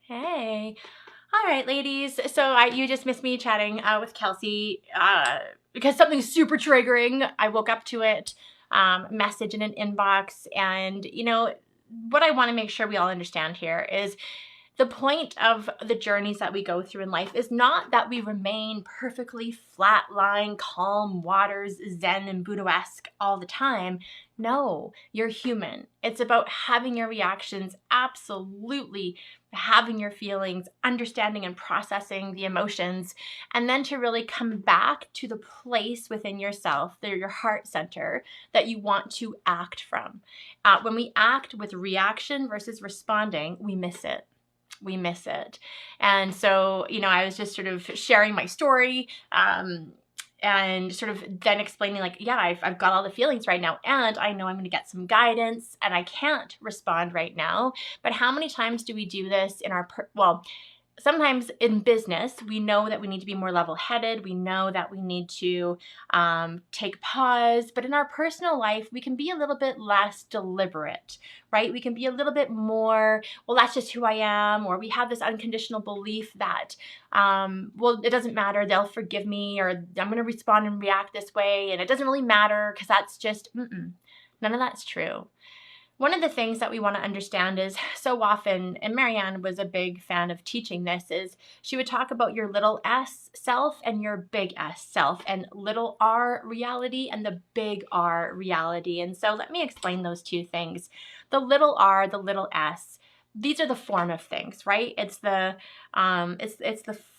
Hey. All right, ladies. So you just missed me chatting with Kelsey because something's super triggering. I woke up to it, message in an inbox. And, what I want to make sure we all understand here is the point of the journeys that we go through in life is not that we remain perfectly flat-lying, calm waters, zen and Buddha-esque all the time. No, you're human. It's about having your reactions, absolutely having your feelings, understanding and processing the emotions, and then to really come back to the place within yourself, your heart center, that you want to act from. When we act with reaction versus responding, we miss it. And so, I was just sort of sharing my story, and sort of then explaining like, yeah, I've got all the feelings right now, and I know I'm going to get some guidance, and I can't respond right now. But how many times do we do this in our, sometimes in business, we know that we need to be more level-headed. We know that we need to take pause. But in our personal life, we can be a little bit less deliberate, right? We can be a little bit more, well, that's just who I am. Or we have this unconditional belief that, it doesn't matter. They'll forgive me, or I'm going to respond and react this way. And it doesn't really matter because that's just, none of that's true. One of the things that we want to understand is so often, and Marianne was a big fan of teaching this, is she would talk about your little s self and your big S self, and little r reality and the big R reality. And so let me explain those two things. The little r, the little s, these are the form of things, right? It's the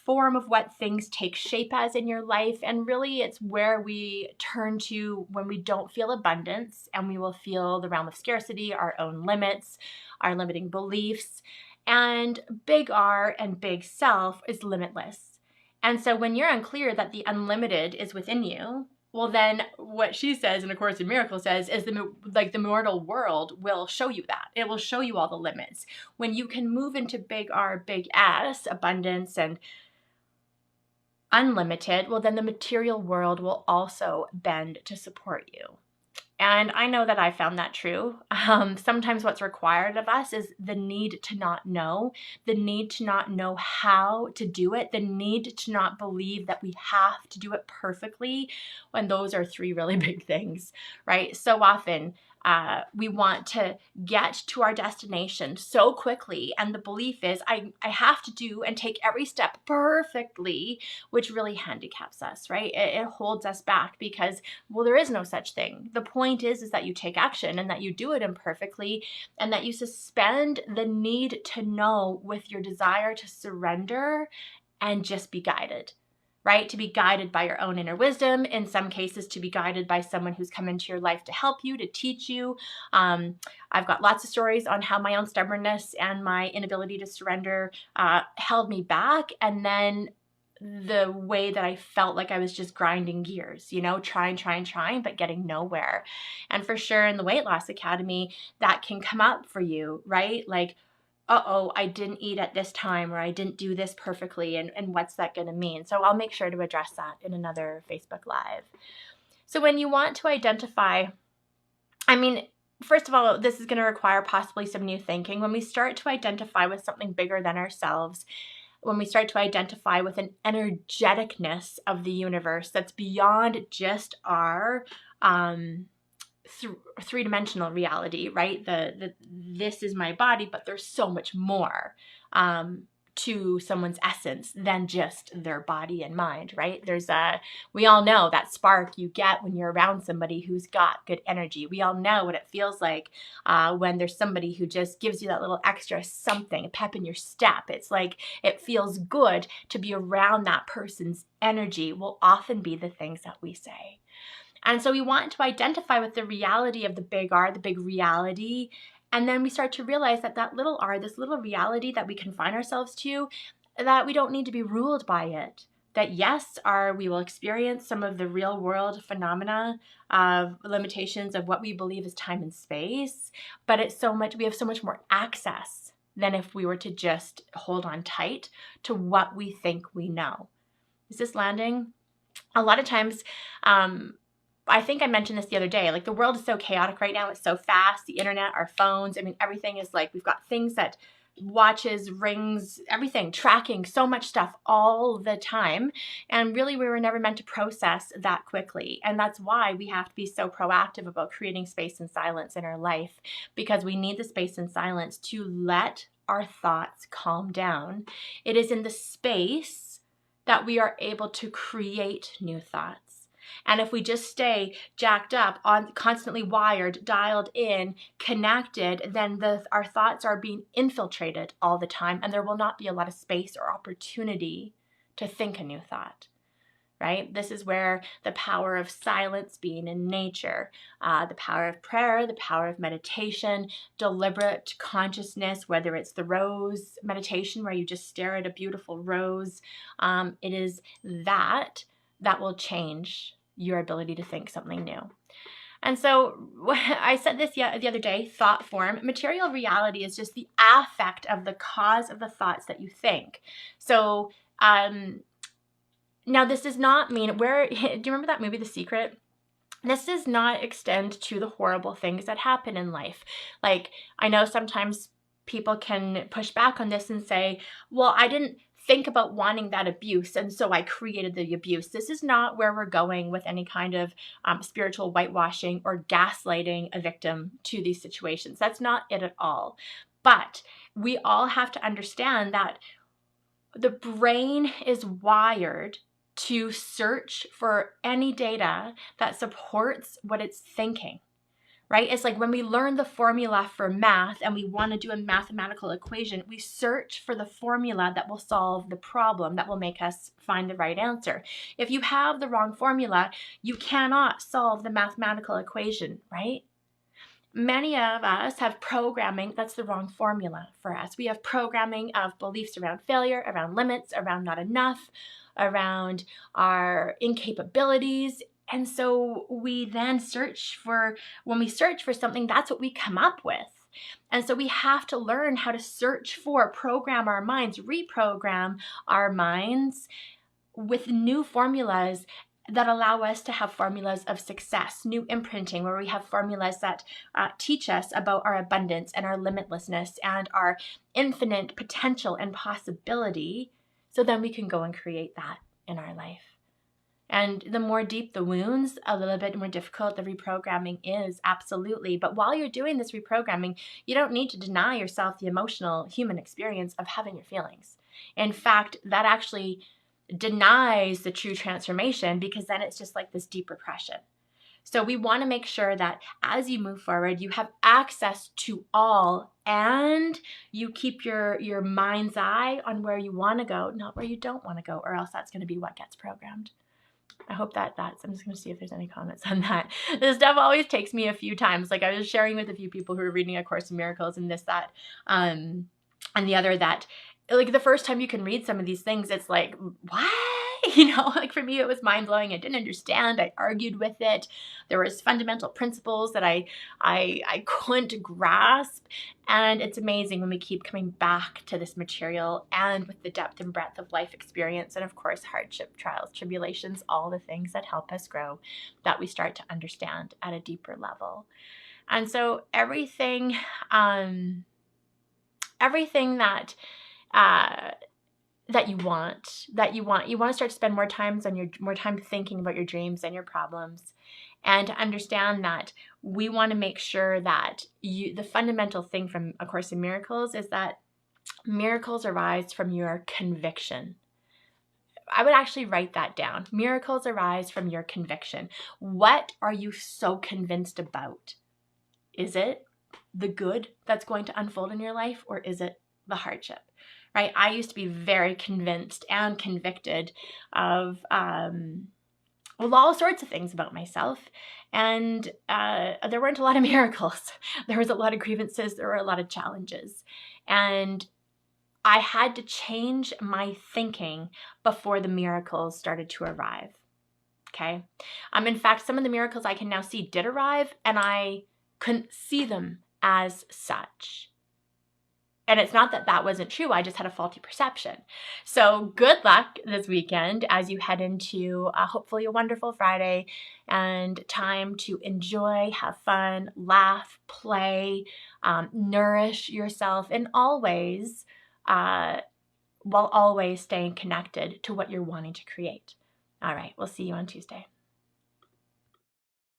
form of what things take shape as in your life, and really it's where we turn to when we don't feel abundance, and we will feel the realm of scarcity, our own limits, our limiting beliefs. And big R and big self is limitless. And so when you're unclear that the unlimited is within you, well, then what she says, and of course, in Miracle says, is the mortal world will show you that. It will show you all the limits. When you can move into big R, big S, abundance and unlimited, well, then the material world will also bend to support you. And I know that I found that true. Sometimes what's required of us is the need to not know, the need to not know how to do it, the need to not believe that we have to do it perfectly, when those are three really big things, right? So often we want to get to our destination so quickly, and the belief is I have to do and take every step perfectly, which really handicaps us, right? It holds us back because, well, there is no such thing. The point is that you take action, and that you do it imperfectly, and that you suspend the need to know with your desire to surrender and just be guided. Right? To be guided by your own inner wisdom, in some cases to be guided by someone who's come into your life to help you, to teach you. I've got lots of stories on how my own stubbornness and my inability to surrender held me back, and then the way that I felt like I was just grinding gears, trying, but getting nowhere. And for sure in the Weight Loss Academy, that can come up for you, right? Like, I didn't eat at this time, or I didn't do this perfectly, and what's that going to mean? So I'll make sure to address that in another Facebook Live. So when you want to identify, first of all, this is going to require possibly some new thinking. When we start to identify with something bigger than ourselves, when we start to identify with an energeticness of the universe that's beyond just our three-dimensional reality, right? This is my body, but there's so much more to someone's essence than just their body and mind, right? We all know that spark you get when you're around somebody who's got good energy. We all know what it feels like when there's somebody who just gives you that little extra something, a pep in your step. It's like it feels good to be around that person's energy, will often be the things that we say. And so we want to identify with the reality of the big R, the big reality. And then we start to realize that little R, this little reality that we confine ourselves to, that we don't need to be ruled by it. That yes, we will experience some of the real world phenomena of limitations of what we believe is time and space, but we have so much more access than if we were to just hold on tight to what we think we know. Is this landing? A lot of times, I think I mentioned this the other day, like the world is so chaotic right now. It's so fast, the internet, our phones. Everything is like, we've got things that watches, rings, everything, tracking so much stuff all the time. And really, we were never meant to process that quickly. And that's why we have to be so proactive about creating space and silence in our life, because we need the space and silence to let our thoughts calm down. It is in the space that we are able to create new thoughts. And if we just stay jacked up, on constantly wired, dialed in, connected, then our thoughts are being infiltrated all the time, and there will not be a lot of space or opportunity to think a new thought. Right? This is where the power of silence, being in nature, the power of prayer, the power of meditation, deliberate consciousness, whether it's the rose meditation where you just stare at a beautiful rose, it is that will change your ability to think something new. And so I said this the other day, thought form. Material reality is just the affect of the cause of the thoughts that you think. So now this does not mean do you remember that movie, The Secret? This does not extend to the horrible things that happen in life. Like, I know sometimes people can push back on this and say, well, I didn't think about wanting that abuse, and so I created the abuse. This is not where we're going with any kind of spiritual whitewashing or gaslighting a victim to these situations. That's not it at all. But we all have to understand that the brain is wired to search for any data that supports what it's thinking. Right? It's like when we learn the formula for math and we want to do a mathematical equation, we search for the formula that will solve the problem, that will make us find the right answer. If you have the wrong formula, you cannot solve the mathematical equation, right? Many of us have programming that's the wrong formula for us. We have programming of beliefs around failure, around limits, around not enough, around our incapabilities. And so we then when we search for something, that's what we come up with. And so we have to learn how to search for, program our minds, reprogram our minds with new formulas that allow us to have formulas of success, new imprinting, where we have formulas that teach us about our abundance and our limitlessness and our infinite potential and possibility. So then we can go and create that in our life. And the more deep the wounds, a little bit more difficult the reprogramming is, absolutely. But while you're doing this reprogramming, you don't need to deny yourself the emotional human experience of having your feelings. In fact, that actually denies the true transformation, because then it's just like this deep repression. So we want to make sure that as you move forward, you have access to all, and you keep your mind's eye on where you want to go, not where you don't want to go, or else that's going to be what gets programmed. I hope that's, I'm just going to see if there's any comments on that. This stuff always takes me a few times. Like, I was sharing with a few people who are reading A Course in Miracles and this, that, and the other, that like the first time you can read some of these things, it's like, what? Like for me, it was mind blowing. I didn't understand. I argued with it. There was fundamental principles that I couldn't grasp. And it's amazing when we keep coming back to this material, and with the depth and breadth of life experience, and of course, hardship, trials, tribulations, all the things that help us grow, that we start to understand at a deeper level. And so everything that you want to start to spend more time thinking about your dreams and your problems, and to understand that we want to make sure that the fundamental thing from A Course in Miracles is that miracles arise from your conviction. I would actually write that down. Miracles arise from your conviction. What are you so convinced about? Is it the good that's going to unfold in your life, or is it the hardship? Right? I used to be very convinced and convicted of all sorts of things about myself, and there weren't a lot of miracles. There was a lot of grievances. There were a lot of challenges, and I had to change my thinking before the miracles started to arrive. Okay? In fact, some of the miracles I can now see did arrive, and I couldn't see them as such. And it's not that that wasn't true. I just had a faulty perception. So good luck this weekend as you head into hopefully a wonderful Friday and time to enjoy, have fun, laugh, play, nourish yourself in all ways, while always staying connected to what you're wanting to create. All right, we'll see you on Tuesday.